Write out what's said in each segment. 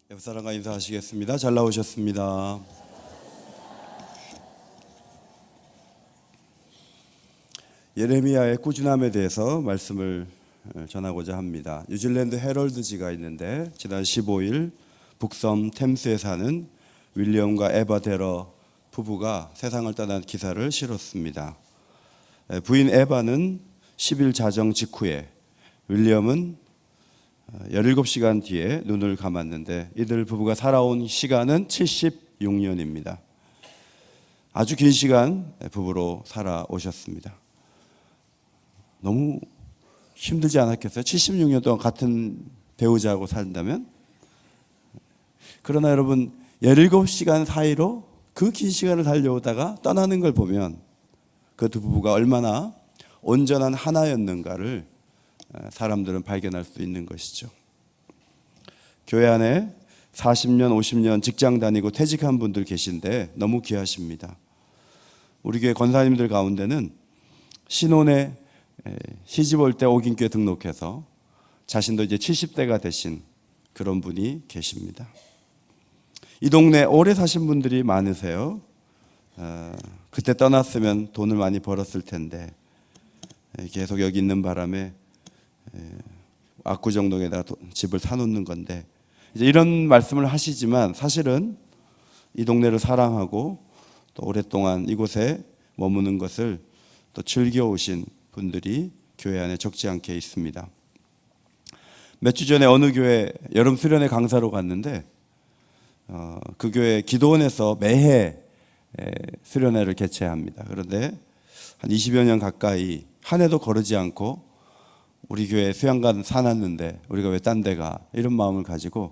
옆사람과 인사하시겠습니다. 잘 나오셨습니다. 예레미야의 꾸준함에 대해서 말씀을 전하고자 합니다. 뉴질랜드 헤럴드지가 있는데 지난 15일 북섬 템스에 사는 윌리엄과 에바 데러 부부가 세상을 떠난 기사를 실었습니다. 부인 에바는 10일 자정 직후에, 윌리엄은 17시간 뒤에 눈을 감았는데 이들 부부가 살아온 시간은 76년입니다. 아주 긴 시간 부부로 살아오셨습니다. 너무 힘들지 않았겠어요? 76년 동안 같은 배우자하고 산다면? 그러나 여러분, 17시간 사이로 그 긴 시간을 달려오다가 떠나는 걸 보면 그 두 부부가 얼마나 온전한 하나였는가를 사람들은 발견할 수 있는 것이죠. 교회 안에 40년, 50년 직장 다니고 퇴직한 분들 계신데 너무 귀하십니다. 우리 교회 권사님들 가운데는 신혼에 시집 올 때 옥인교회 등록해서 자신도 이제 70대가 되신 그런 분이 계십니다. 이 동네 오래 사신 분들이 많으세요. 그때 떠났으면 돈을 많이 벌었을 텐데 계속 여기 있는 바람에 압구정동에다가 집을 사놓는 건데, 이제 이런 말씀을 하시지만 사실은 이 동네를 사랑하고 또 오랫동안 이곳에 머무는 것을 또 즐겨오신 분들이 교회 안에 적지 않게 있습니다. 몇 주 전에 어느 교회 여름 수련회 강사로 갔는데 그 교회 기도원에서 매해 수련회를 개최합니다. 그런데 한 20여 년 가까이 한 해도 거르지 않고 우리 교회 수양관 사놨는데 우리가 왜 딴 데 가, 이런 마음을 가지고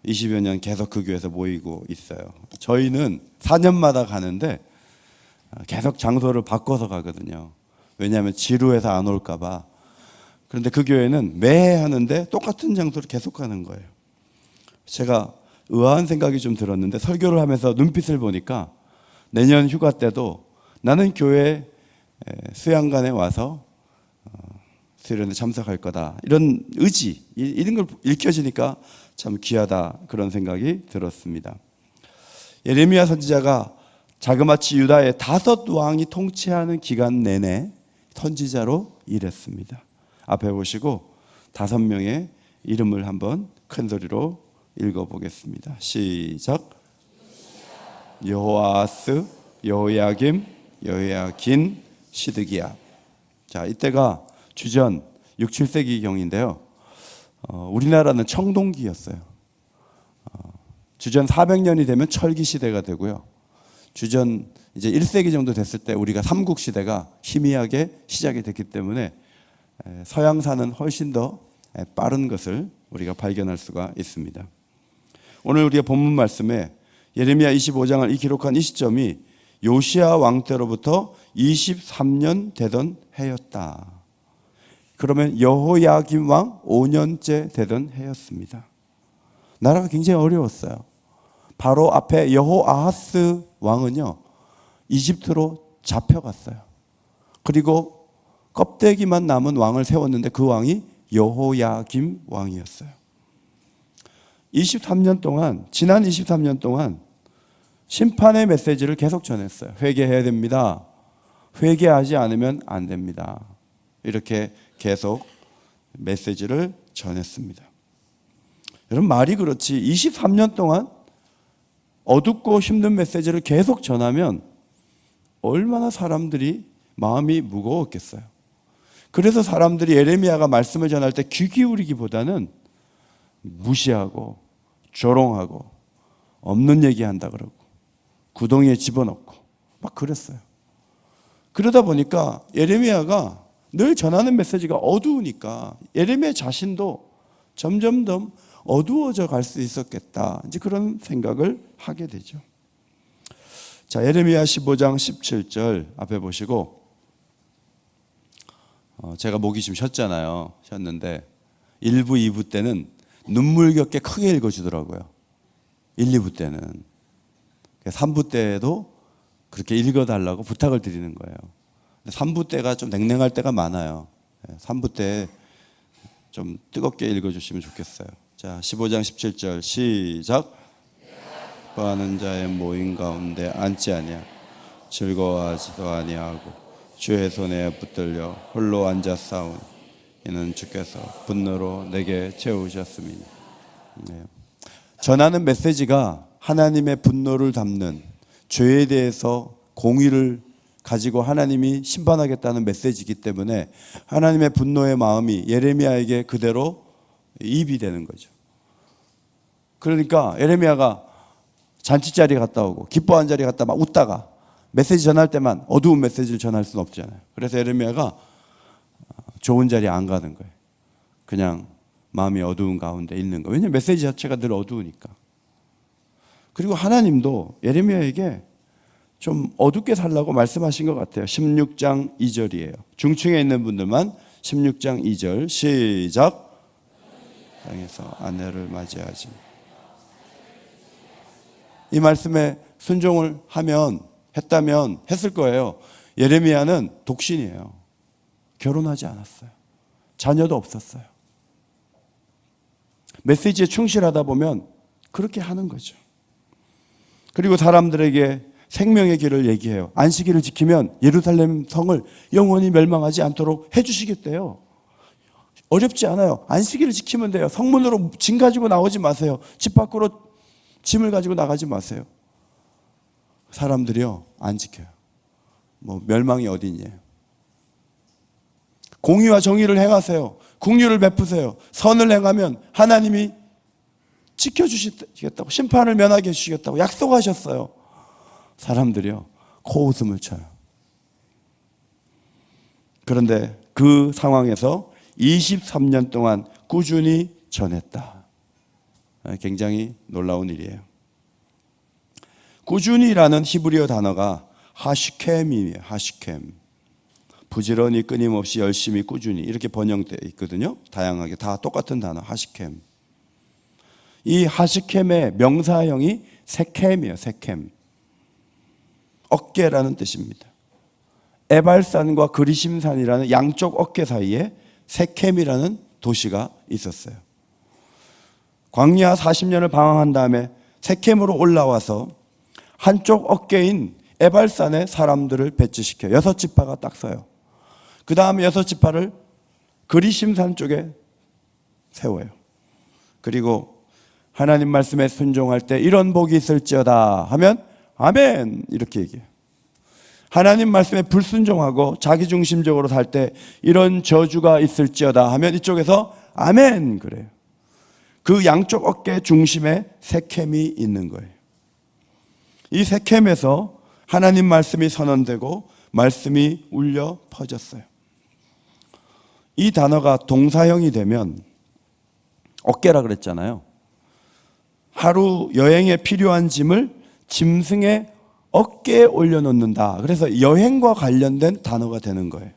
20여 년 계속 그 교회에서 모이고 있어요. 저희는 4년마다 가는데 계속 장소를 바꿔서 가거든요. 왜냐하면 지루해서 안 올까 봐. 그런데 그 교회는 매해 하는데 똑같은 장소를 계속 가는 거예요. 제가 의아한 생각이 좀 들었는데 설교를 하면서 눈빛을 보니까 내년 휴가 때도 나는 교회 수양관에 와서 수련회 참석할 거다, 이런 의지, 이런 걸 읽혀지니까 참 귀하다, 그런 생각이 들었습니다. 예레미야 선지자가 자그마치 유다의 5 왕이 통치하는 기간 내내 선지자로 일했습니다. 앞에 보시고 5명의 이름을 한번 큰 소리로 읽어보겠습니다. 시작. 여호아스, 여호야김, 여호야긴, 시드기야. 자, 이때가 주전 6, 7세기경인데요. 우리나라는 청동기였어요. 주전 400년이 되면 철기 시대가 되고요. 주전 이제 1세기 정도 됐을 때 우리가 삼국 시대가 희미하게 시작이 됐기 때문에 서양사는 훨씬 더 빠른 것을 우리가 발견할 수가 있습니다. 오늘 우리가 본문 말씀에 예레미야 25장을 기록한 이 시점이 요시야 왕 때로부터 23년 되던 해였다. 그러면 여호야김 왕 5년째 되던 해였습니다. 나라가 굉장히 어려웠어요. 바로 앞에 여호아하스 왕은요, 이집트로 잡혀갔어요. 그리고 껍데기만 남은 왕을 세웠는데 그 왕이 여호야김 왕이었어요. 23년 동안, 지난 23년 동안 심판의 메시지를 계속 전했어요. 회개해야 됩니다. 회개하지 않으면 안 됩니다. 이렇게 계속 메시지를 전했습니다. 여러분, 말이 그렇지 23년 동안 어둡고 힘든 메시지를 계속 전하면 얼마나 사람들이 마음이 무거웠겠어요. 그래서 사람들이 예레미야가 말씀을 전할 때 귀 기울이기보다는 무시하고 조롱하고 없는 얘기한다 그러고 구덩이에 집어넣고 막 그랬어요. 그러다 보니까 예레미야가 늘 전하는 메시지가 어두우니까 예레미야 자신도 점점 더 어두워져 갈 수 있었겠다, 이제 그런 생각을 하게 되죠. 자, 예레미야 15장 17절 앞에 보시고, 제가 목이 좀 쉬었잖아요. 쉬었는데 1부, 2부 때는 눈물겹게 크게 읽어주더라고요. 1, 2부 때는. 3부 때도 그렇게 읽어달라고 부탁을 드리는 거예요. 3부 때가 좀 냉랭할 때가 많아요. 3부 때 좀 뜨겁게 읽어주시면 좋겠어요. 자, 15장 17절 시작. 기뻐하는 자의 모임 가운데 앉지 아니하 즐거워하지도 아니하고 주의 손에 붙들려 홀로 앉아 싸우니 이는 주께서 분노로 내게 채우셨음이니. 네. 전하는 메시지가 하나님의 분노를 담는 죄에 대해서 공의를 가지고 하나님이 심판하겠다는 메시지이기 때문에 하나님의 분노의 마음이 예레미야에게 그대로 이입이 되는 거죠. 그러니까 예레미야가 잔치 자리 갔다 오고 기뻐한 자리 갔다 막 웃다가 메시지 전할 때만 어두운 메시지를 전할 수는 없잖아요. 그래서 예레미야가 좋은 자리에 안 가는 거예요. 그냥 마음이 어두운 가운데 있는 거예요. 왜냐하면 메시지 자체가 늘 어두우니까. 그리고 하나님도 예레미야에게 좀 어둡게 살라고 말씀하신 것 같아요. 16장 2절이에요. 중층에 있는 분들만 16장 2절 시작. 땅에서 아내를 맞이하지. 이 말씀에 순종을 했다면 했을 거예요. 예레미야는 독신이에요. 결혼하지 않았어요. 자녀도 없었어요. 메시지에 충실하다 보면 그렇게 하는 거죠. 그리고 사람들에게 생명의 길을 얘기해요. 안식일을 지키면 예루살렘 성을 영원히 멸망하지 않도록 해주시겠대요. 어렵지 않아요. 안식일을 지키면 돼요. 성문으로 짐 가지고 나오지 마세요. 집 밖으로 짐을 가지고 나가지 마세요. 사람들이요, 안 지켜요. 멸망이 어디 있냐. 공의와 정의를 행하세요. 긍휼을 베푸세요. 선을 행하면 하나님이 지켜주시겠다고, 심판을 면하게 해주시겠다고 약속하셨어요. 사람들이요, 코웃음을 쳐요. 그런데 그 상황에서 23년 동안 꾸준히 전했다. 굉장히 놀라운 일이에요. 꾸준히라는 히브리어 단어가 하시켐이에요. 하시켐. 부지런히 끊임없이 열심히 꾸준히 이렇게 번역되어 있거든요. 다양하게 다 똑같은 단어 하시켐. 이 하시켐의 명사형이 세켐이에요. 세켐. 어깨라는 뜻입니다. 에발산과 그리심산이라는 양쪽 어깨 사이에 세켐이라는 도시가 있었어요. 광야 40년을 방황한 다음에 세켐으로 올라와서 한쪽 어깨인 에발산에 사람들을 배치시켜요. 6지파가 딱 서요. 그 다음에 6지파를 그리심산 쪽에 세워요. 그리고 하나님 말씀에 순종할 때 이런 복이 있을지어다 하면 아멘 이렇게 얘기해요. 하나님 말씀에 불순종하고 자기중심적으로 살 때 이런 저주가 있을지어다 하면 이쪽에서 아멘 그래요. 그 양쪽 어깨 중심에 세켐이 있는 거예요. 이 세켐에서 하나님 말씀이 선언되고 말씀이 울려 퍼졌어요. 이 단어가 동사형이 되면 어깨라 그랬잖아요. 하루 여행에 필요한 짐을 짐승의 어깨에 올려놓는다. 그래서 여행과 관련된 단어가 되는 거예요.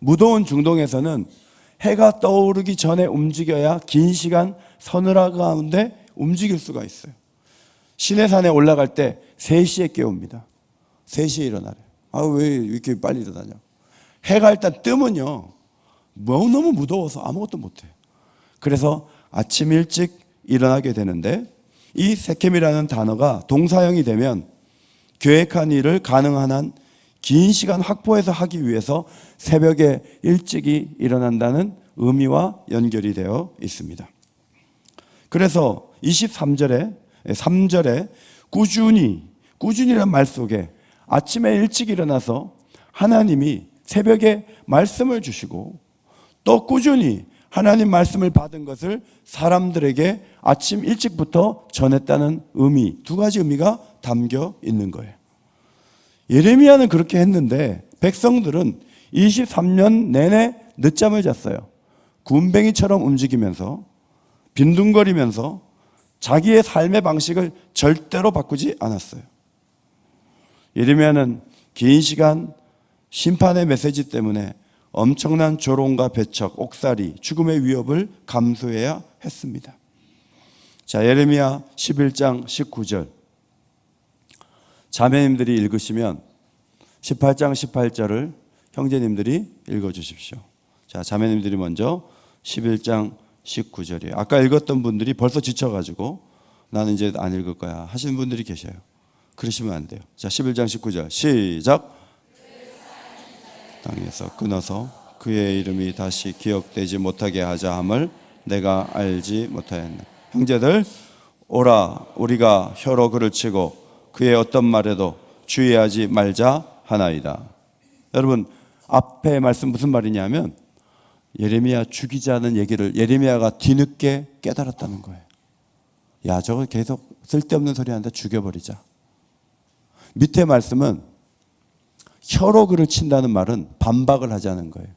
무더운 중동에서는 해가 떠오르기 전에 움직여야 긴 시간 서늘화 가운데 움직일 수가 있어요. 시내산에 올라갈 때 3시에 깨웁니다. 3시에 일어나래요. 왜 이렇게 빨리 일어나냐. 해가 일단 뜨면요, 너무 무더워서 아무것도 못해요. 그래서 아침 일찍 일어나게 되는데, 이 세켐이라는 단어가 동사형이 되면 계획한 일을 가능한 한 긴 시간 확보해서 하기 위해서 새벽에 일찍이 일어난다는 의미와 연결이 되어 있습니다. 그래서 3절에 꾸준히라는 말 속에 아침에 일찍 일어나서 하나님이 새벽에 말씀을 주시고 또 꾸준히 하나님 말씀을 받은 것을 사람들에게 아침 일찍부터 전했다는 의미, 2가지 의미가 담겨 있는 거예요. 예레미야는 그렇게 했는데 백성들은 23년 내내 늦잠을 잤어요. 군뱅이처럼 움직이면서 빈둥거리면서 자기의 삶의 방식을 절대로 바꾸지 않았어요. 예레미야는 긴 시간 심판의 메시지 때문에 엄청난 조롱과 배척, 옥살이, 죽음의 위협을 감수해야 했습니다. 자, 예레미야 11장 19절. 자매님들이 읽으시면 18장 18절을 형제님들이 읽어주십시오. 자, 자매님들이 먼저 11장 19절이에요. 아까 읽었던 분들이 벌써 지쳐가지고 나는 이제 안 읽을 거야 하시는 분들이 계셔요. 그러시면 안 돼요. 자, 11장 19절 시작. 땅에서 끊어서 그의 이름이 다시 기억되지 못하게 하자 함을 내가 알지 못하였네. 형제들, 오라 우리가 혀로 그를 치고 그의 어떤 말에도 주의하지 말자 하나이다. 여러분, 앞에 말씀 무슨 말이냐면 예레미야 죽이자는 얘기를 예레미야가 뒤늦게 깨달았다는 거예요. 야, 저거 계속 쓸데없는 소리 하는데 죽여버리자. 밑에 말씀은 혀로 그를 친다는 말은 반박을 하자는 거예요.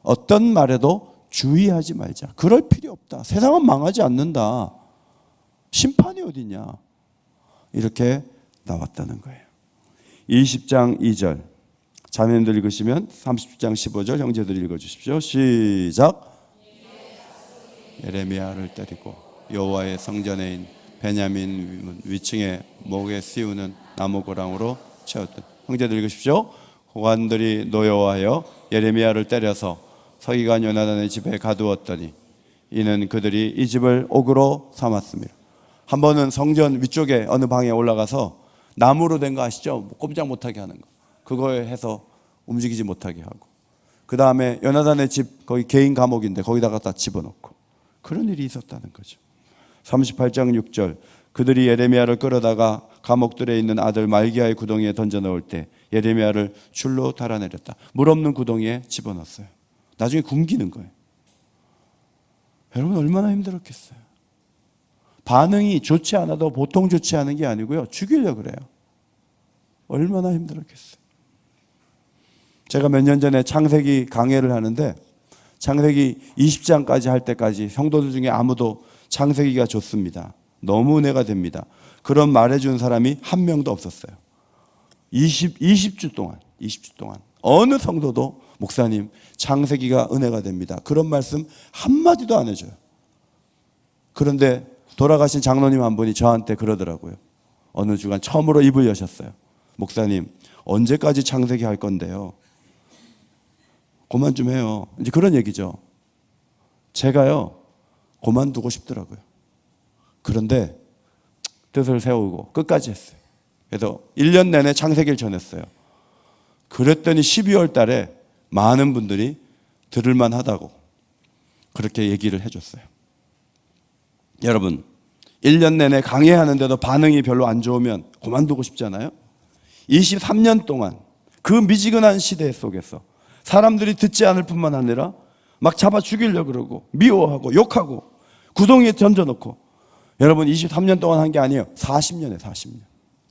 어떤 말에도 주의하지 말자. 그럴 필요 없다. 세상은 망하지 않는다. 심판이 어디냐. 이렇게 나왔다는 거예요. 20장 2절 자매님들 읽으시면 30장 15절 형제들 읽어주십시오. 시작. 예레미야를 때리고 여호와의 성전에 있는 베냐민 위층에 목에 씌우는 나무고랑으로 채웠던 형제들 읽으십시오. 고관들이 노여워하여 예레미야를 때려서 서기관 요나단의 집에 가두었더니 이는 그들이 이 집을 옥으로 삼았습니다. 한 번은 성전 위쪽에 어느 방에 올라가서 나무로 된 거 아시죠? 꼼짝 못하게 하는 거. 그거에 해서 움직이지 못하게 하고, 그 다음에 요나단의 집 거기 개인 감옥인데 거기다가 다 집어넣고, 그런 일이 있었다는 거죠. 38장 6절 그들이 예레미야를 끌어다가 감옥들에 있는 아들 말기야의 구덩이에 던져 넣을 때 예레미야를 줄로 달아내렸다. 물 없는 구덩이에 집어넣었어요. 나중에 굶기는 거예요. 여러분 얼마나 힘들었겠어요. 반응이 좋지 않아도 보통 좋지 않은 게 아니고요, 죽이려고 그래요. 얼마나 힘들었겠어요. 제가 몇 년 전에 창세기 강해를 하는데 창세기 20장까지 할 때까지 성도들 중에 아무도 창세기가 좋습니다, 너무 은혜가 됩니다, 그런 말해준 사람이 한 명도 없었어요. 20주 동안 어느 성도도 목사님 창세기가 은혜가 됩니다, 그런 말씀 한마디도 안 해줘요. 그런데 돌아가신 장로님 한 분이 저한테 그러더라고요. 어느 주간 처음으로 입을 여셨어요. 목사님 언제까지 창세기 할 건데요? 그만 좀 해요. 이제 그런 얘기죠. 제가요 그만두고 싶더라고요. 그런데 뜻을 세우고 끝까지 했어요. 그래서 1년 내내 창세기를 전했어요. 그랬더니 12월 달에 많은 분들이 들을만 하다고 그렇게 얘기를 해줬어요. 여러분 1년 내내 강의하는데도 반응이 별로 안 좋으면 그만두고 싶잖아요. 23년 동안 그 미지근한 시대 속에서 사람들이 듣지 않을 뿐만 아니라 막 잡아 죽이려고 그러고 미워하고 욕하고 구덩이에 던져놓고, 여러분 23년 동안 한 게 아니에요. 40년에 40년.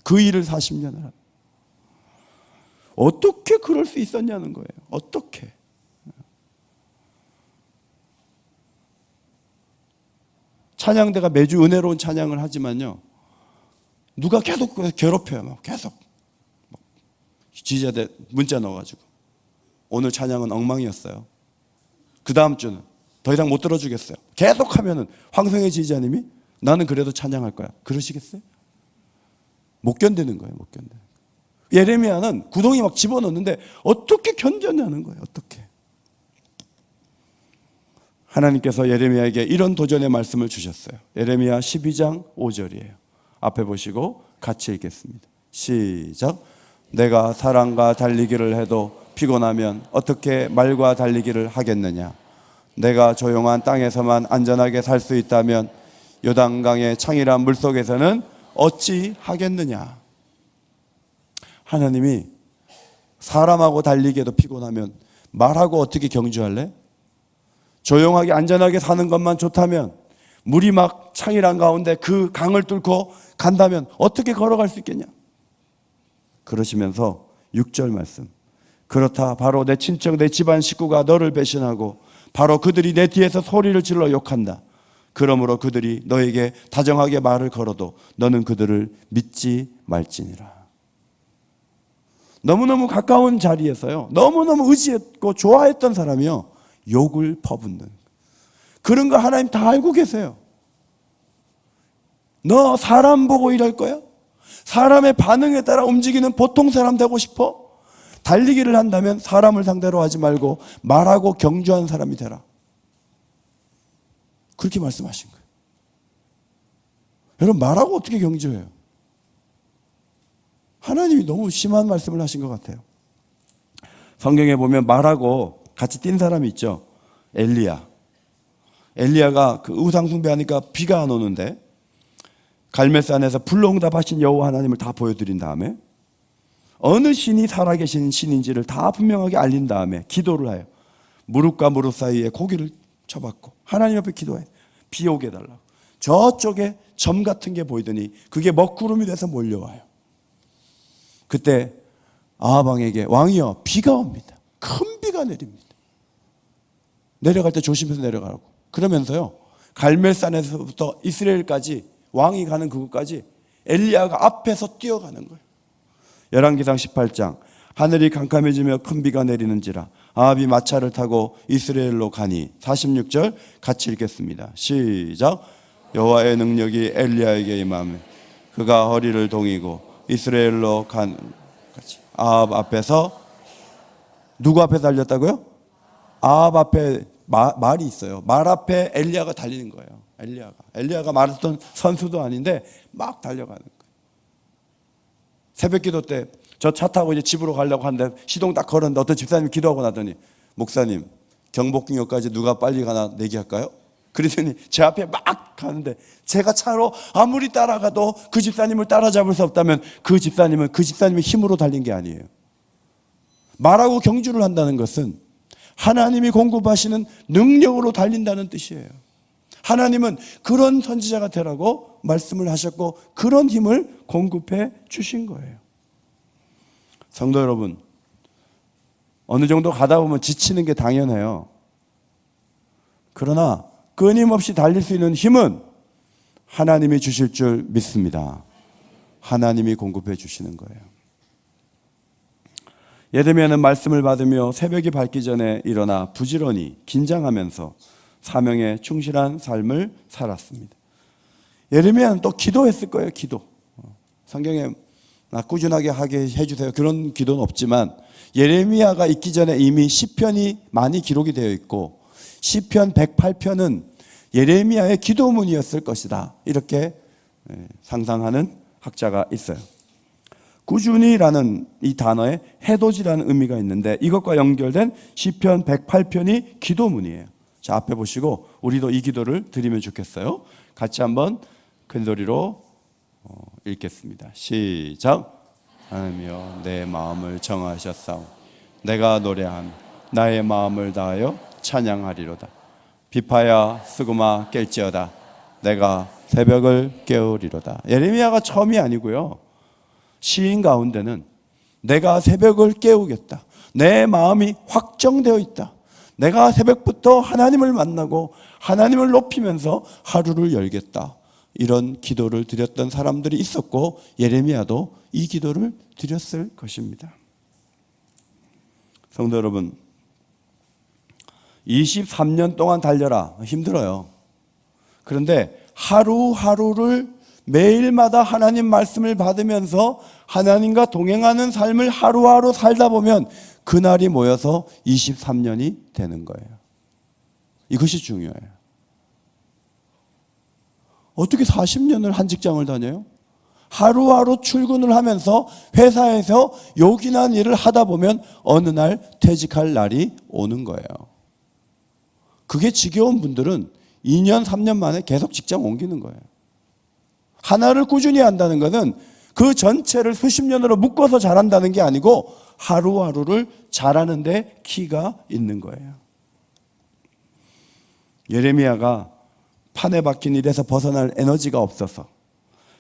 그 일을 40년을 한. 어떻게 그럴 수 있었냐는 거예요. 어떻게. 찬양대가 매주 은혜로운 찬양을 하지만요, 누가 계속 괴롭혀요. 막 계속 지지자들 문자 넣어가지고 오늘 찬양은 엉망이었어요. 그 다음 주는 더 이상 못 들어주겠어요. 계속 하면은 황성혜 지지자님이 나는 그래도 찬양할 거야, 그러시겠어요? 못 견디는 거예요. 못 견디는 거예요. 예레미야는 구덩이 막 집어넣는데 어떻게 견뎠냐는 거예요. 어떻게. 하나님께서 예레미야에게 이런 도전의 말씀을 주셨어요. 예레미야 12장 5절이에요. 앞에 보시고 같이 읽겠습니다. 시작. 내가 사람과 달리기를 해도 피곤하면 어떻게 말과 달리기를 하겠느냐. 내가 조용한 땅에서만 안전하게 살 수 있다면 요단강의 창이란 물속에서는 어찌 하겠느냐. 하나님이 사람하고 달리기에도 피곤하면 말하고 어떻게 경주할래? 조용하게 안전하게 사는 것만 좋다면, 물이 막 창이란 가운데 그 강을 뚫고 간다면 어떻게 걸어갈 수 있겠냐. 그러시면서 6절 말씀, 그렇다 바로 내 친척 내 집안 식구가 너를 배신하고 바로 그들이 내 뒤에서 소리를 질러 욕한다. 그러므로 그들이 너에게 다정하게 말을 걸어도 너는 그들을 믿지 말지니라. 너무너무 가까운 자리에서요, 너무너무 의지했고 좋아했던 사람이요, 욕을 퍼붓는 그런 거 하나님 다 알고 계세요. 너 사람 보고 일할 거야? 사람의 반응에 따라 움직이는 보통 사람 되고 싶어? 달리기를 한다면 사람을 상대로 하지 말고 말하고 경주하는 사람이 되라. 그렇게 말씀하신 거예요. 여러분, 말하고 어떻게 경주해요? 하나님이 너무 심한 말씀을 하신 것 같아요. 성경에 보면 말하고 같이 뛴 사람이 있죠. 엘리야가 그 우상 숭배하니까 비가 안 오는데 갈멜산에서 불로응답하신 여호와 하나님을 다 보여드린 다음에 어느 신이 살아계신 신인지를 다 분명하게 알린 다음에 기도를 해요. 무릎과 무릎 사이에 고기를 쳐박고 하나님 앞에 기도해. 비 오게 해달라고. 저쪽에 점 같은 게 보이더니 그게 먹구름이 돼서 몰려와요. 그때 아합 왕에게 왕이여 비가 옵니다. 큰 비가 내립니다. 내려갈 때 조심해서 내려가라고. 그러면서요 갈멜산에서부터 이스라엘까지 왕이 가는 그곳까지 엘리야가 앞에서 뛰어가는 거예요. 열왕기상 18장 하늘이 캄캄해지며 큰 비가 내리는지라 아합이 마차를 타고 이스라엘로 가니 46절 같이 읽겠습니다. 시작. 여호와의 능력이 엘리야에게 임하며 그가 허리를 동이고 이스라엘로 간 같이 아합 앞에서 누구 앞에 달렸다고요? 아합 앞에 말이 있어요. 말 앞에 엘리야가 달리는 거예요. 엘리야가 마라톤 선수도 아닌데 막 달려가는 거예요. 새벽 기도 때 저 차 타고 이제 집으로 가려고 하는데 시동 딱 걸었는데 어떤 집사님이 기도하고 나더니 목사님 경복궁역까지 누가 빨리 가나 내기할까요? 그러더니 제 앞에 막 가는데 제가 차로 아무리 따라가도 그 집사님을 따라잡을 수 없다면 그 집사님의 힘으로 달린 게 아니에요. 말하고 경주를 한다는 것은 하나님이 공급하시는 능력으로 달린다는 뜻이에요. 하나님은 그런 선지자가 되라고 말씀을 하셨고 그런 힘을 공급해 주신 거예요. 성도 여러분, 어느 정도 가다 보면 지치는 게 당연해요. 그러나 끊임없이 달릴 수 있는 힘은 하나님이 주실 줄 믿습니다. 하나님이 공급해 주시는 거예요. 예레미야는 말씀을 받으며 새벽이 밝기 전에 일어나 부지런히 긴장하면서 사명에 충실한 삶을 살았습니다. 예레미야는 또 기도했을 거예요. 기도. 성경에 꾸준하게 하게 해주세요. 그런 기도는 없지만 예레미야가 있기 전에 이미 시편이 많이 기록이 되어 있고 시편 108편은 예레미야의 기도문이었을 것이다. 이렇게 상상하는 학자가 있어요. 꾸준히라는 이 단어에 해돋이라는 의미가 있는데 이것과 연결된 시편 108편이 기도문이에요. 자, 앞에 보시고 우리도 이 기도를 드리면 좋겠어요. 같이 한번 큰 소리로 읽겠습니다. 시작. 하나님이여 내 마음을 정하셨사오. 내가 노래하며 나의 마음을 다하여 찬양하리로다. 비파야 스그마 깰지어다. 내가 새벽을 깨우리로다. 예레미야가 처음이 아니고요. 시인 가운데는 내가 새벽을 깨우겠다. 내 마음이 확정되어 있다. 내가 새벽부터 하나님을 만나고 하나님을 높이면서 하루를 열겠다. 이런 기도를 드렸던 사람들이 있었고 예레미야도 이 기도를 드렸을 것입니다. 성도 여러분, 23년 동안 달려라. 힘들어요. 그런데 하루하루를 매일마다 하나님 말씀을 받으면서 하나님과 동행하는 삶을 하루하루 살다 보면 그날이 모여서 23년이 되는 거예요. 이것이 중요해요. 어떻게 40년을 한 직장을 다녀요? 하루하루 출근을 하면서 회사에서 요긴한 일을 하다 보면 어느 날 퇴직할 날이 오는 거예요. 그게 지겨운 분들은 2년, 3년 만에 계속 직장 옮기는 거예요. 하나를 꾸준히 한다는 것은 그 전체를 수십 년으로 묶어서 잘한다는 게 아니고 하루하루를 잘하는 데 키가 있는 거예요. 예레미야가 판에 박힌 일에서 벗어날 에너지가 없어서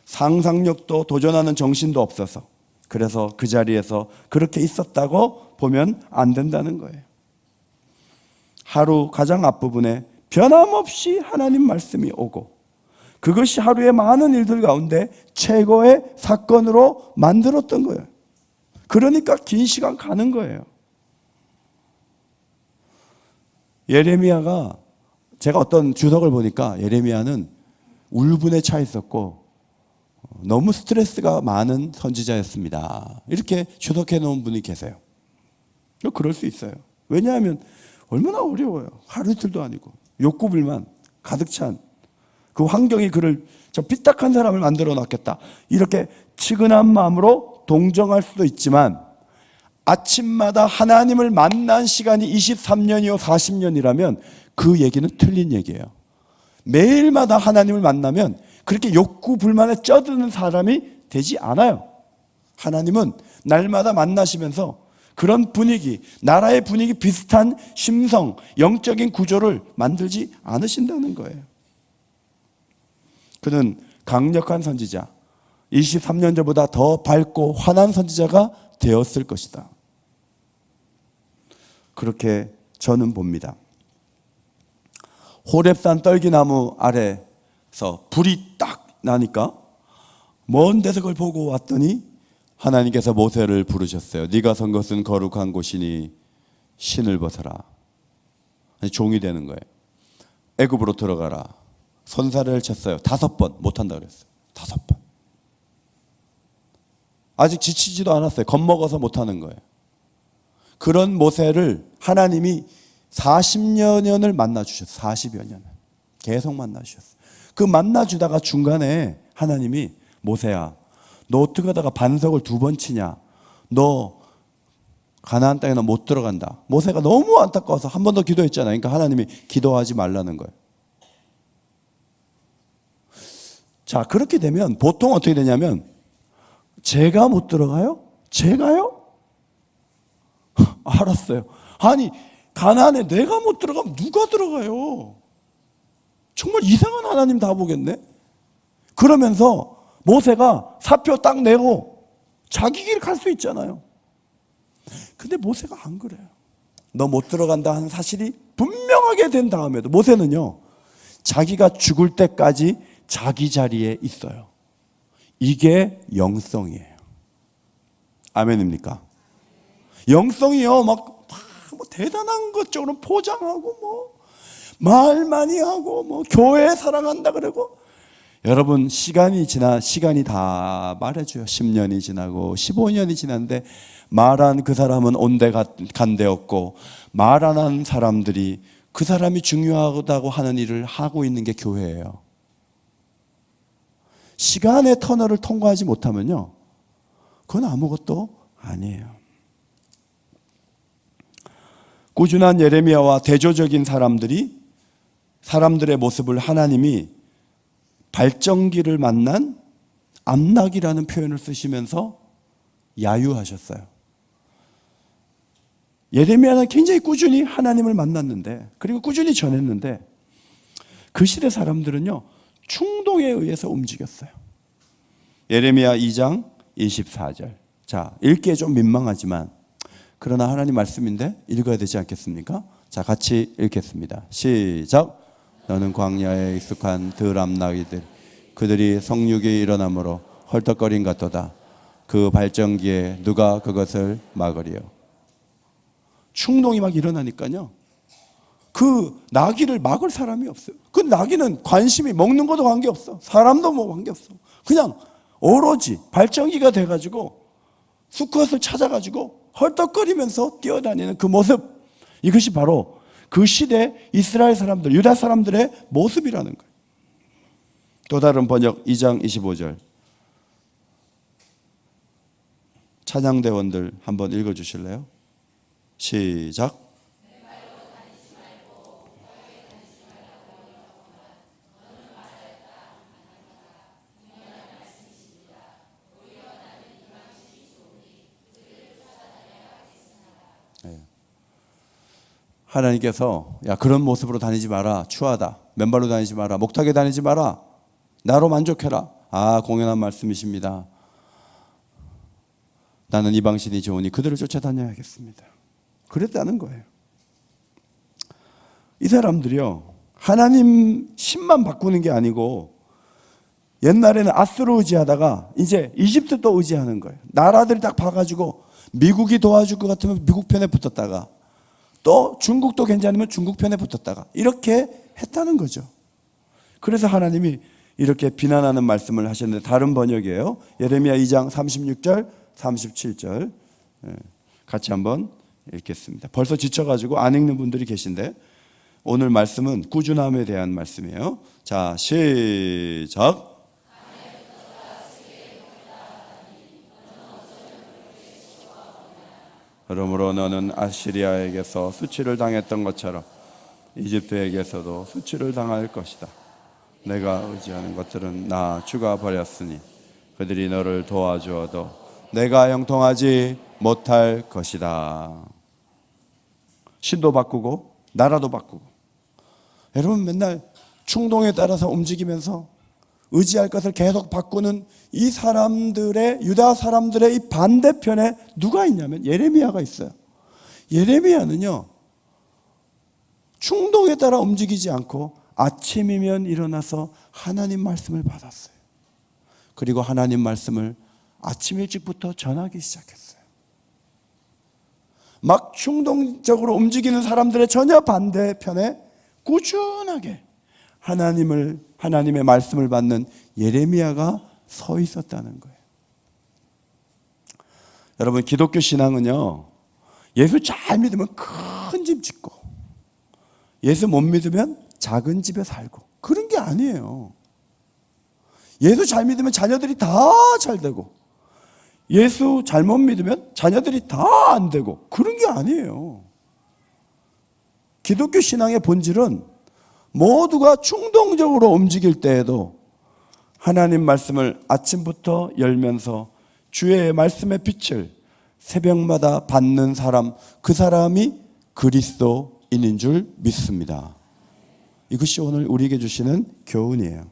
상상력도 도전하는 정신도 없어서 그래서 그 자리에서 그렇게 있었다고 보면 안 된다는 거예요. 하루 가장 앞부분에 변함없이 하나님 말씀이 오고 그것이 하루의 많은 일들 가운데 최고의 사건으로 만들었던 거예요. 그러니까 긴 시간 가는 거예요. 예레미야가 제가 어떤 주석을 보니까 예레미야는 울분에 차 있었고 너무 스트레스가 많은 선지자였습니다. 이렇게 주석해 놓은 분이 계세요. 그럴 수 있어요. 왜냐하면 얼마나 어려워요. 하루 이틀도 아니고 욕구불만 가득 찬 그 환경이 그를 저 삐딱한 사람을 만들어 놨겠다. 이렇게 측은한 마음으로 동정할 수도 있지만 아침마다 하나님을 만난 시간이 23년이요 40년이라면 그 얘기는 틀린 얘기예요. 매일마다 하나님을 만나면 그렇게 욕구 불만에 쩌드는 사람이 되지 않아요. 하나님은 날마다 만나시면서 그런 분위기, 나라의 분위기 비슷한 심성, 영적인 구조를 만들지 않으신다는 거예요. 그는 강력한 선지자, 23년 전보다 더 밝고 환한 선지자가 되었을 것이다. 그렇게 저는 봅니다. 호렙산 떨기나무 아래서 불이 딱 나니까 먼 데서 그걸 보고 왔더니 하나님께서 모세를 부르셨어요. 네가 선 것은 거룩한 곳이니 신을 벗어라. 종이 되는 거예요. 애굽으로 들어가라. 선사를 쳤어요. 5번 못한다 그랬어요. 5번. 아직 지치지도 않았어요. 겁먹어서 못하는 거예요. 그런 모세를 하나님이 40여 년을 만나주셨어요. 40여 년을 계속 만나주셨어요. 그 만나주다가 중간에 하나님이 모세야, 너 어떻게 하다가 반석을 2번 치냐? 너 가나안 땅에 못 들어간다. 모세가 너무 안타까워서 한 번 더 기도했잖아요. 그러니까 하나님이 기도하지 말라는 거예요. 자, 그렇게 되면 보통 어떻게 되냐면 제가 못 들어가요? 제가요? 알았어요. 아니 가나안에 내가 못 들어가면 누가 들어가요? 정말 이상한 하나님 다 보겠네. 그러면서 모세가 사표 딱 내고 자기 길 갈 수 있잖아요. 근데 모세가 안 그래요. 너 못 들어간다 하는 사실이 분명하게 된 다음에도 모세는요, 자기가 죽을 때까지 자기 자리에 있어요. 이게 영성이에요. 아멘입니까? 영성이요, 막 뭐 대단한 것적으로 포장하고 말 많이 하고 교회 사랑한다 그러고. 여러분, 시간이 다 말해줘요. 10년이 지나고 15년이 지났는데 말한 그 사람은 온데 간데 없고, 말 안 한 사람들이 그 사람이 중요하다고 하는 일을 하고 있는 게 교회예요. 시간의 터널을 통과하지 못하면요, 그건 아무것도 아니에요. 꾸준한 예레미야와 대조적인 사람들의 모습을 하나님이 발정기를 만난 암낙이라는 표현을 쓰시면서 야유하셨어요. 예레미야는 굉장히 꾸준히 하나님을 만났는데, 그리고 꾸준히 전했는데, 그 시대 사람들은요, 충동에 의해서 움직였어요. 예레미야 2장 24절. 자, 읽기에 좀 민망하지만 그러나 하나님 말씀인데 읽어야 되지 않겠습니까? 자, 같이 읽겠습니다. 시작. 너는 광야에 익숙한 들 암나귀들, 그들이 성육이 일어나므로 헐떡거린 같도다. 그 발정기에 누가 그것을 막으리요. 충동이 막 일어나니까요, 그 나귀를 막을 사람이 없어요. 그 나귀는 관심이 먹는 것도 관계없어. 사람도 뭐 관계없어. 그냥 오로지 발정기가 돼가지고 수컷을 찾아가지고 헐떡거리면서 뛰어다니는 그 모습, 이것이 바로 그 시대 이스라엘 사람들, 유다 사람들의 모습이라는 거예요. 또 다른 번역 2장 25절. 찬양대원들 한번 읽어주실래요? 시작. 하나님께서 야, 그런 모습으로 다니지 마라. 추하다. 맨발로 다니지 마라. 목타게 다니지 마라. 나로 만족해라. 아, 공연한 말씀이십니다. 나는 이 방신이 좋으니 그들을 쫓아다녀야겠습니다. 그랬다는 거예요. 이 사람들이요, 하나님 신만 바꾸는 게 아니고 옛날에는 아수르 의지하다가 이제 이집트 또 의지하는 거예요. 나라들이 딱 봐가지고 미국이 도와줄 것 같으면 미국 편에 붙었다가 또 중국도 괜찮으면 중국 편에 붙었다가 이렇게 했다는 거죠. 그래서 하나님이 이렇게 비난하는 말씀을 하셨는데, 다른 번역이에요. 예레미야 2장 36절 37절 같이 한번 읽겠습니다. 벌써 지쳐가지고 안 읽는 분들이 계신데 오늘 말씀은 꾸준함에 대한 말씀이에요. 자, 시작. 그러므로 너는 아시리아에게서 수치를 당했던 것처럼 이집트에게서도 수치를 당할 것이다. 내가 의지하는 것들은 나 주가 버렸으니 그들이 너를 도와주어도 내가 형통하지 못할 것이다. 신도 바꾸고 나라도 바꾸고. 여러분 맨날 충동에 따라서 움직이면서 의지할 것을 계속 바꾸는 이 사람들의, 유다 사람들의 이 반대편에 누가 있냐면 예레미야가 있어요. 예레미야는요, 충동에 따라 움직이지 않고 아침이면 일어나서 하나님 말씀을 받았어요. 그리고 하나님 말씀을 아침 일찍부터 전하기 시작했어요. 막 충동적으로 움직이는 사람들의 전혀 반대편에 꾸준하게 하나님의 말씀을 받는 예레미야가 서 있었다는 거예요. 여러분, 기독교 신앙은요, 예수 잘 믿으면 큰 집 짓고 예수 못 믿으면 작은 집에 살고 그런 게 아니에요. 예수 잘 믿으면 자녀들이 다 잘 되고 예수 잘못 믿으면 자녀들이 다 안 되고 그런 게 아니에요. 기독교 신앙의 본질은 모두가 충동적으로 움직일 때에도 하나님 말씀을 아침부터 열면서 주의 말씀의 빛을 새벽마다 받는 사람, 그 사람이 그리스도인인 줄 믿습니다. 이것이 오늘 우리에게 주시는 교훈이에요.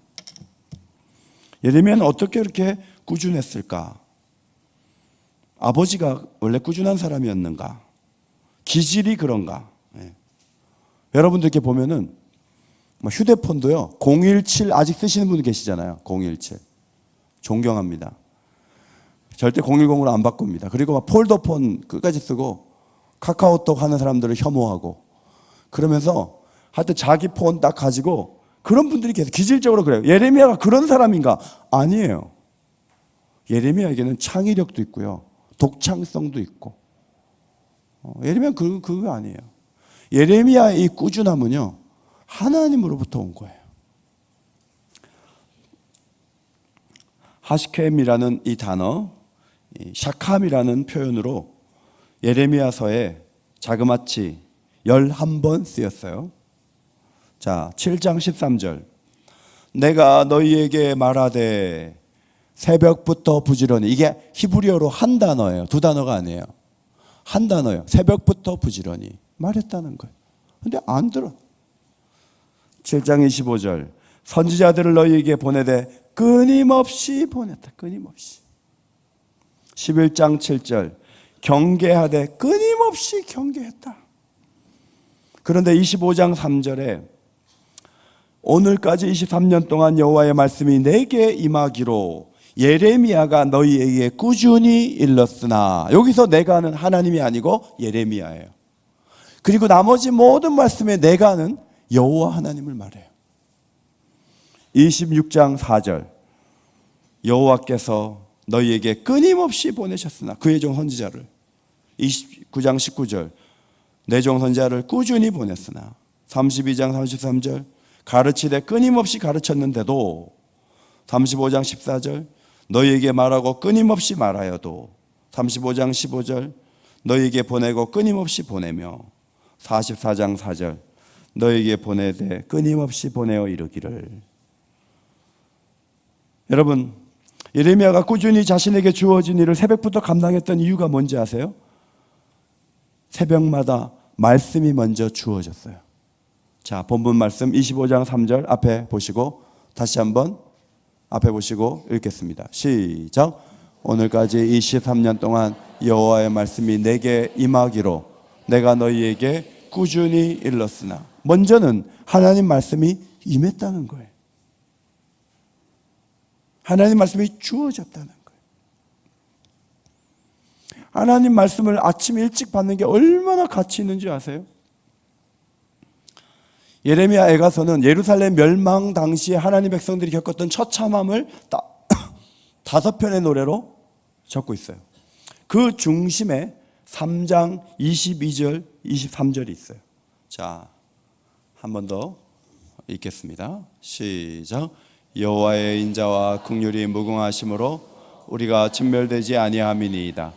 예레미야는 어떻게 그렇게 꾸준했을까? 아버지가 원래 꾸준한 사람이었는가? 기질이 그런가? 여러분들 이렇게 보면은 휴대폰도요, 017 아직 쓰시는 분 계시잖아요. 017. 존경합니다. 절대 010으로 안 바꿉니다. 그리고 막 폴더폰 끝까지 쓰고 카카오톡 하는 사람들을 혐오하고 그러면서 하여튼 자기 폰 딱 가지고 그런 분들이 계속 기질적으로 그래요. 예레미야가 그런 사람인가? 아니에요. 예레미야에게는 창의력도 있고요. 독창성도 있고. 예레미야는 그거 아니에요. 예레미야의 이 꾸준함은요, 하나님으로부터 온 거예요. 하시켐이라는 이 단어, 샤캄이라는 표현으로 예레미야서에 자그마치 11번 쓰였어요. 자, 7장 13절. 내가 너희에게 말하되 새벽부터 부지런히. 이게 히브리어로 한 단어예요. 두 단어가 아니에요. 한 단어예요. 새벽부터 부지런히 말했다는 거예요. 근데 안 들어. 7장 25절. 선지자들을 너희에게 보내되 끊임없이 보냈다. 끊임없이. 11장 7절. 경계하되 끊임없이 경계했다. 그런데 25장 3절에 오늘까지 23년 동안 여호와의 말씀이 내게 임하기로 예레미야가 너희에게 꾸준히 일렀으나, 여기서 내가는 하나님이 아니고 예레미야예요. 그리고 나머지 모든 말씀에 내가는 여호와 하나님을 말해요. 26장 4절. 여호와께서 너희에게 끊임없이 보내셨으나 그의 종 선지자를. 29장 19절. 내 종 선지자를 꾸준히 보냈으나. 32장 33절. 가르치되 끊임없이 가르쳤는데도. 35장 14절. 너희에게 말하고 끊임없이 말하여도. 35장 15절. 너희에게 보내고 끊임없이 보내며. 44장 4절. 너희에게 보내되 끊임없이 보내어 이르기를. 여러분, 예레미야가 꾸준히 자신에게 주어진 일을 새벽부터 감당했던 이유가 뭔지 아세요? 새벽마다 말씀이 먼저 주어졌어요. 자, 본문 말씀 25장 3절 앞에 보시고 다시 한번 앞에 보시고 읽겠습니다. 시작. 오늘까지 23년 동안 여호와의 말씀이 내게 임하기로 내가 너희에게 꾸준히 일렀으나. 먼저는 하나님 말씀이 임했다는 거예요. 하나님 말씀이 주어졌다는 거예요. 하나님 말씀을 아침 일찍 받는 게 얼마나 가치 있는지 아세요? 예레미야 애가서는 예루살렘 멸망 당시에 하나님 백성들이 겪었던 처참함을 5편의 노래로 적고 있어요. 그 중심에 3장 22절, 23절이 있어요. 자, 한 번 더 읽겠습니다. 시작. 여호와의 인자와 긍휼이 무궁하심으로 우리가 진멸되지 아니함이니이다.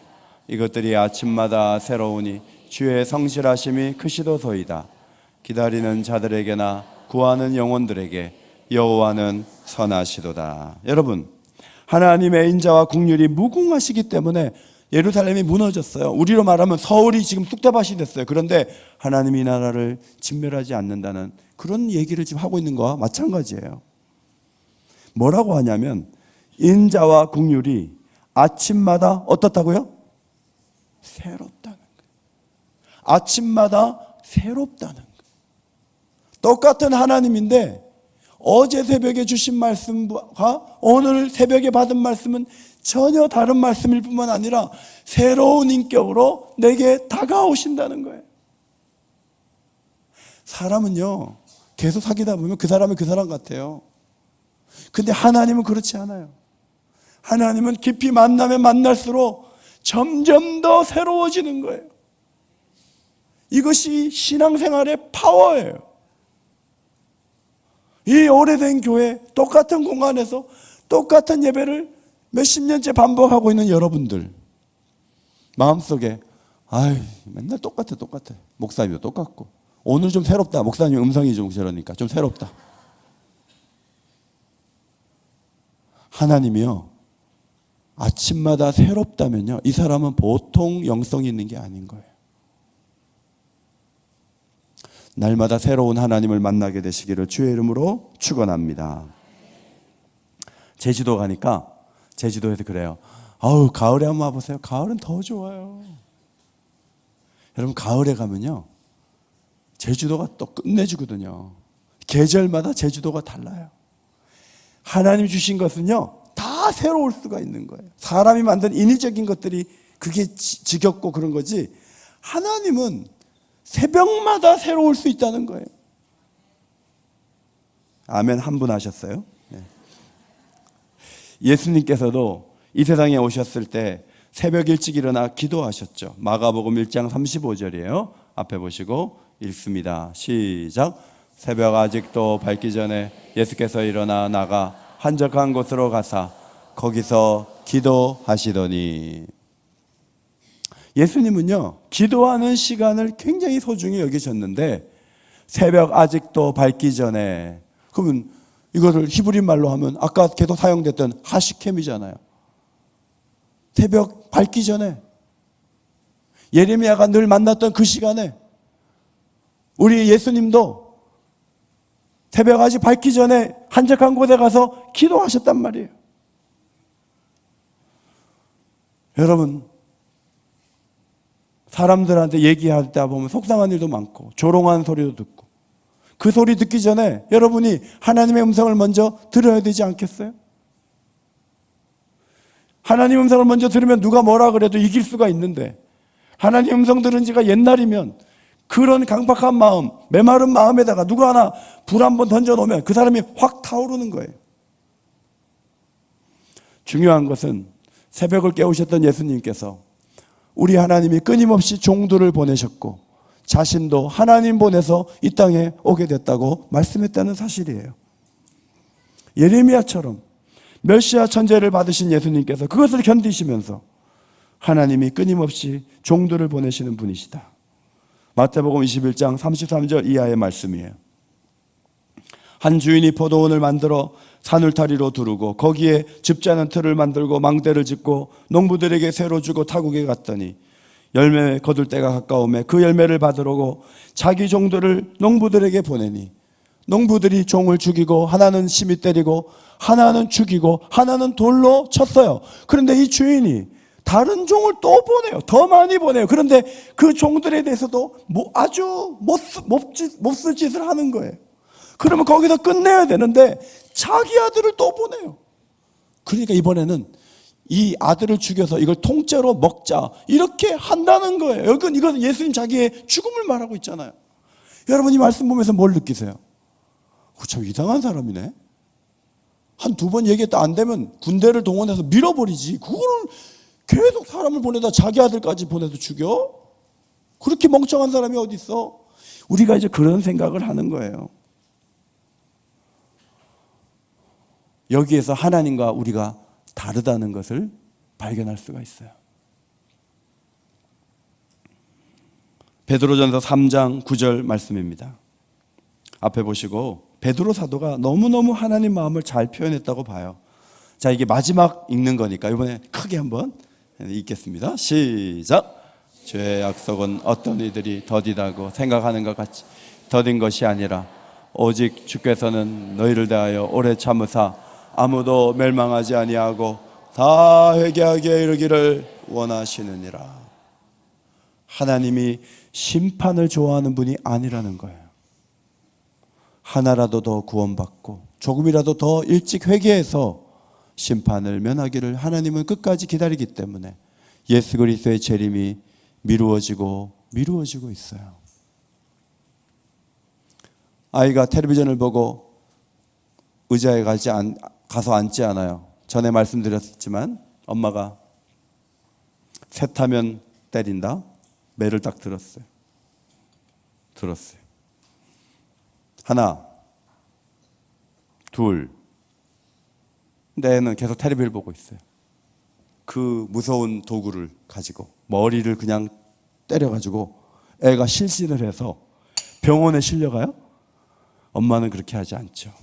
이것들이 아침마다 새로우니 주의 성실하심이 크시도소이다. 기다리는 자들에게나 구하는 영혼들에게 여호와는 선하시도다. 여러분, 하나님의 인자와 긍휼이 무궁하시기 때문에 예루살렘이 무너졌어요. 우리로 말하면 서울이 지금 쑥대밭이 됐어요. 그런데 하나님이 이 나라를 진멸하지 않는다는 그런 얘기를 지금 하고 있는 거와 마찬가지예요. 뭐라고 하냐면 인자와 긍휼이 아침마다 어떻다고요? 새롭다는 거예요. 아침마다 새롭다는 거예요. 똑같은 하나님인데 어제 새벽에 주신 말씀과 오늘 새벽에 받은 말씀은 전혀 다른 말씀일 뿐만 아니라 새로운 인격으로 내게 다가오신다는 거예요. 사람은요, 계속 사귀다 보면 그 사람이 그 사람 같아요. 근데 하나님은 그렇지 않아요. 하나님은 깊이 만나면 만날수록 점점 더 새로워지는 거예요. 이것이 신앙생활의 파워예요. 이 오래된 교회, 똑같은 공간에서 똑같은 예배를 몇십 년째 반복하고 있는 여러분들 마음속에 아이 맨날 똑같아. 목사님도 똑같고 오늘 좀 새롭다. 목사님 음성이 좀 저러니까 좀 새롭다. 하나님이요, 아침마다 새롭다면요, 이 사람은 보통 영성이 있는 게 아닌 거예요. 날마다 새로운 하나님을 만나게 되시기를 주의 이름으로 축원합니다. 제주도 가니까 제주도에서 그래요. 아우, 가을에 한번 와보세요. 가을은 더 좋아요. 여러분, 가을에 가면요, 제주도가 또 끝내주거든요. 계절마다 제주도가 달라요. 하나님 주신 것은요, 다 새로울 수가 있는 거예요. 사람이 만든 인위적인 것들이 그게 지겹고 그런 거지, 하나님은 새벽마다 새로울 수 있다는 거예요. 아멘 한 분 하셨어요? 네. 예수님께서도 이 세상에 오셨을 때 새벽 일찍 일어나 기도하셨죠. 마가복음 1장 35절이에요. 앞에 보시고 읽습니다. 시작. 새벽 아직도 밝기 전에 예수께서 일어나 나가 한적한 곳으로 가사 거기서 기도하시더니, 예수님은요, 기도하는 시간을 굉장히 소중히 여기셨는데 새벽 아직도 밝기 전에, 그러면 이것을 히브리 말로 하면 아까 계속 사용됐던 하시켐이잖아요. 새벽 밝기 전에, 예레미야가 늘 만났던 그 시간에 우리 예수님도 새벽 아직 밝기 전에 한적한 곳에 가서 기도하셨단 말이에요. 여러분, 사람들한테 얘기하다 보면 속상한 일도 많고 조롱하는 소리도 듣고, 그 소리 듣기 전에 여러분이 하나님의 음성을 먼저 들어야 되지 않겠어요? 하나님 음성을 먼저 들으면 누가 뭐라 그래도 이길 수가 있는데, 하나님 음성 들은 지가 옛날이면 그런 강박한 마음, 메마른 마음에다가 누가 하나 불 한번 던져놓으면 그 사람이 확 타오르는 거예요. 중요한 것은 새벽을 깨우셨던 예수님께서 우리 하나님이 끊임없이 종들을 보내셨고 자신도 하나님 보내서 이 땅에 오게 됐다고 말씀했다는 사실이에요. 예레미야처럼 멸시와 천죄를 받으신 예수님께서 그것을 견디시면서 하나님이 끊임없이 종들을 보내시는 분이시다. 마태복음 21장 33절 이하의 말씀이에요. 한 주인이 포도원을 만들어 산울타리로 두르고 거기에 즙자는 틀을 만들고 망대를 짓고 농부들에게 새로 주고 타국에 갔더니 열매 거둘 때가 가까우매 그 열매를 받으려고 자기 종들을 농부들에게 보내니 농부들이 종을 죽이고 하나는 심히 때리고 하나는 죽이고 하나는 돌로 쳤어요. 그런데 이 주인이 다른 종을 또 보내요. 더 많이 보내요. 그런데 그 종들에 대해서도 아주 못쓸 짓을 하는 거예요. 그러면 거기서 끝내야 되는데 자기 아들을 또 보내요. 그러니까 이번에는 이 아들을 죽여서 이걸 통째로 먹자 이렇게 한다는 거예요. 이건 예수님 자기의 죽음을 말하고 있잖아요. 여러분, 이 말씀 보면서 뭘 느끼세요? 참 이상한 사람이네. 한 두 번 얘기했다 안 되면 군대를 동원해서 밀어버리지, 그거는 계속 사람을 보내다 자기 아들까지 보내서 죽여? 그렇게 멍청한 사람이 어디 있어? 우리가 이제 그런 생각을 하는 거예요. 여기에서 하나님과 우리가 다르다는 것을 발견할 수가 있어요. 베드로전서 3장 9절 말씀입니다. 앞에 보시고 베드로 사도가 너무너무 하나님 마음을 잘 표현했다고 봐요. 자, 이게 마지막 읽는 거니까 이번에 크게 한번 읽겠습니다. 시작. 주의 약속은 어떤 이들이 더디다고 생각하는 것 같이 더딘 것이 아니라 오직 주께서는 너희를 대하여 오래 참으사 아무도 멸망하지 아니하고 다 회개하게 이르기를 원하시느니라. 하나님이 심판을 좋아하는 분이 아니라는 거예요. 하나라도 더 구원받고 조금이라도 더 일찍 회개해서 심판을 면하기를 하나님은 끝까지 기다리기 때문에 예수 그리스도의 재림이 미루어지고 있어요. 아이가 텔레비전을 보고 의자에 가서 앉지 않아요. 전에 말씀드렸지만 엄마가 셋하면 때린다. 매를 딱 들었어요. 하나, 둘. 근데 애는 계속 텔레비를 보고 있어요. 그 무서운 도구를 가지고 머리를 그냥 때려가지고 애가 실신을 해서 병원에 실려가요? 엄마는 그렇게 하지 않죠.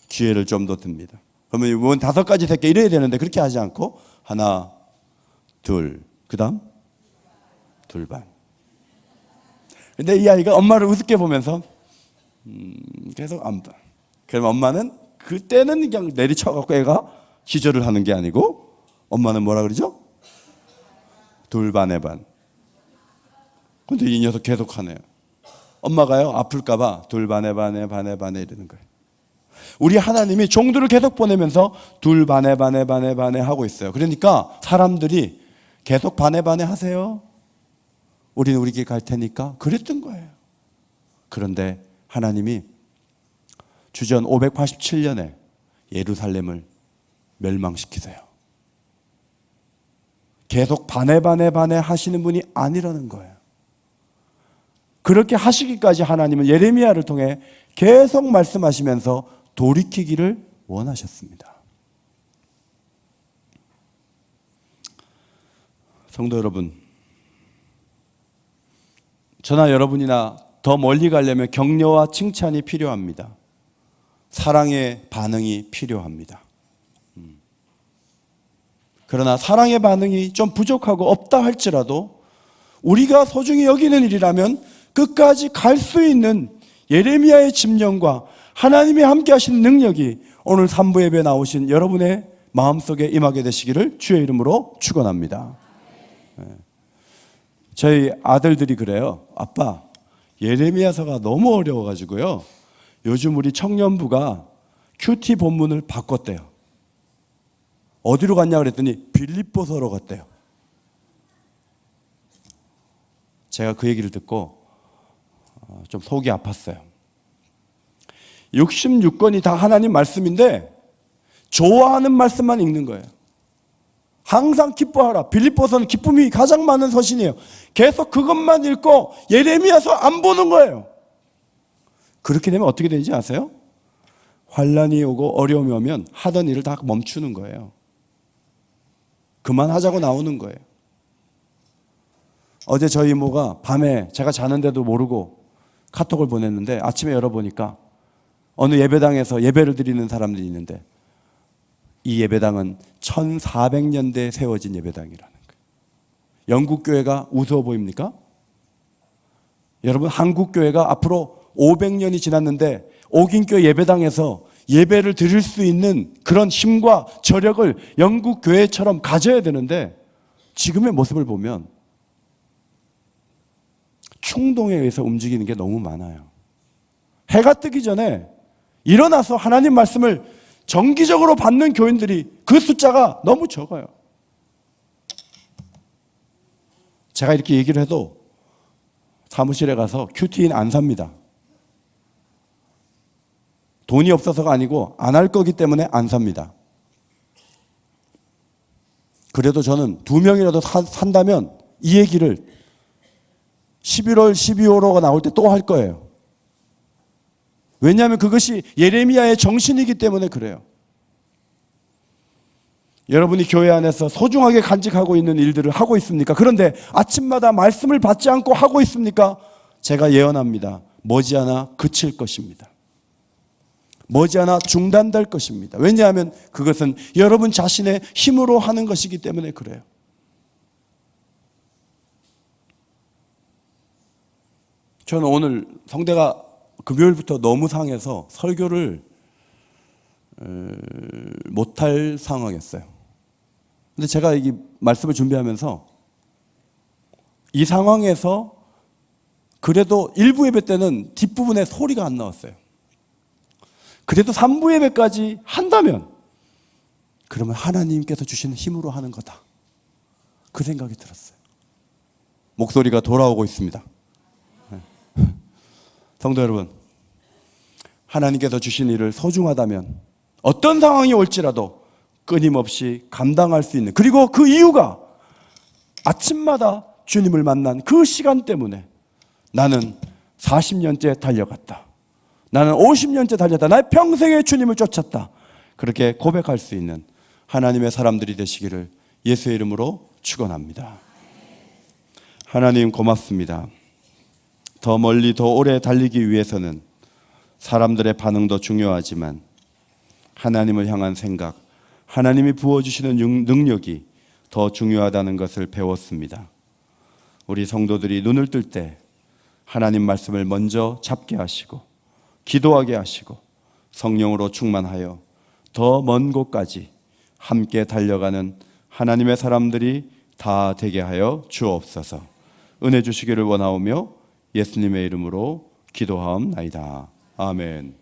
기회를 좀 더 듭니다. 그러면 이번 5가지 새끼 이래야 되는데 그렇게 하지 않고 하나, 둘, 그 다음 둘반. 근데 이 아이가 엄마를 우습게 보면서 계속 안 봐. 그럼 엄마는 그때는 그냥 내리쳐갖고 애가 기절을 하는 게 아니고 엄마는 뭐라 그러죠? 둘반의 반. 근데 이 녀석 계속 하네요. 엄마가요 아플까봐 둘반의 반에 이러는 거예요. 우리 하나님이 종들을 계속 보내면서 둘반의 반에 하고 있어요. 그러니까 사람들이 계속 반에 하세요. 우리는 우리 길 갈 테니까 그랬던 거예요. 그런데 하나님이 주전 587년에 예루살렘을 멸망시키세요. 계속 반에 하시는 분이 아니라는 거예요. 그렇게 하시기까지 하나님은 예레미야를 통해 계속 말씀하시면서 돌이키기를 원하셨습니다. 성도 여러분, 저나 여러분이나 더 멀리 가려면 격려와 칭찬이 필요합니다. 사랑의 반응이 필요합니다. 그러나 사랑의 반응이 좀 부족하고 없다 할지라도 우리가 소중히 여기는 일이라면 끝까지 갈 수 있는 예레미야의 집념과 하나님이 함께 하시는 능력이 오늘 3부 예배에 나오신 여러분의 마음속에 임하게 되시기를 주의 이름으로 축원합니다. 저희 아들들이 그래요. 아빠, 예레미야서가 너무 어려워가지고요. 요즘 우리 청년부가 큐티 본문을 바꿨대요. 어디로 갔냐 그랬더니 빌립보서로 갔대요. 제가 그 얘기를 듣고 좀 속이 아팠어요. 66권이 다 하나님 말씀인데 좋아하는 말씀만 읽는 거예요. 항상 기뻐하라. 빌립보서는 기쁨이 가장 많은 서신이에요. 계속 그것만 읽고 예레미야서 안 보는 거예요. 그렇게 되면 어떻게 되는지 아세요? 환난이 오고 어려움이 오면 하던 일을 다 멈추는 거예요. 그만하자고 나오는 거예요. 어제 저희 이모가 밤에 제가 자는데도 모르고 카톡을 보냈는데 아침에 열어보니까 어느 예배당에서 예배를 드리는 사람들이 있는데 이 예배당은 1400년대에 세워진 예배당이라는 거예요. 영국 교회가 우스워 보입니까? 여러분, 한국 교회가 앞으로 500년이 지났는데 옥인교회 예배당에서 예배를 드릴 수 있는 그런 힘과 저력을 영국 교회처럼 가져야 되는데 지금의 모습을 보면 충동에 의해서 움직이는 게 너무 많아요. 해가 뜨기 전에 일어나서 하나님 말씀을 정기적으로 받는 교인들이 그 숫자가 너무 적어요. 제가 이렇게 얘기를 해도 사무실에 가서 큐티인 안 삽니다. 돈이 없어서가 아니고 안 할 거기 때문에 안 삽니다. 그래도 저는 2명이라도 산다면 이 얘기를 11월, 12월호가 나올 때 또 할 거예요. 왜냐하면 그것이 예레미야의 정신이기 때문에 그래요. 여러분이 교회 안에서 소중하게 간직하고 있는 일들을 하고 있습니까? 그런데 아침마다 말씀을 받지 않고 하고 있습니까? 제가 예언합니다. 머지않아 그칠 것입니다. 머지않아 중단될 것입니다. 왜냐하면 그것은 여러분 자신의 힘으로 하는 것이기 때문에 그래요. 저는 오늘 성대가 금요일부터 너무 상해서 설교를 못할 상황이었어요. 근데 제가 이 말씀을 준비하면서 이 상황에서 그래도 1부 예배 때는 뒷부분에 소리가 안 나왔어요. 그래도 3부 예배까지 한다면 그러면 하나님께서 주시는 힘으로 하는 거다. 그 생각이 들었어요. 목소리가 돌아오고 있습니다. 성도 여러분, 하나님께서 주신 일을 소중하다면 어떤 상황이 올지라도 끊임없이 감당할 수 있는, 그리고 그 이유가 아침마다 주님을 만난 그 시간 때문에 나는 40년째 달려갔다. 나는 50년째 달렸다. 나의 평생에 주님을 쫓았다. 그렇게 고백할 수 있는 하나님의 사람들이 되시기를 예수의 이름으로 축원합니다. 하나님 고맙습니다. 더 멀리 더 오래 달리기 위해서는 사람들의 반응도 중요하지만 하나님을 향한 생각, 하나님이 부어주시는 능력이 더 중요하다는 것을 배웠습니다. 우리 성도들이 눈을 뜰 때 하나님 말씀을 먼저 잡게 하시고 기도하게 하시고 성령으로 충만하여 더 먼 곳까지 함께 달려가는 하나님의 사람들이 다 되게 하여 주옵소서. 은혜 주시기를 원하오며 예수님의 이름으로 기도하옵나이다. 아멘.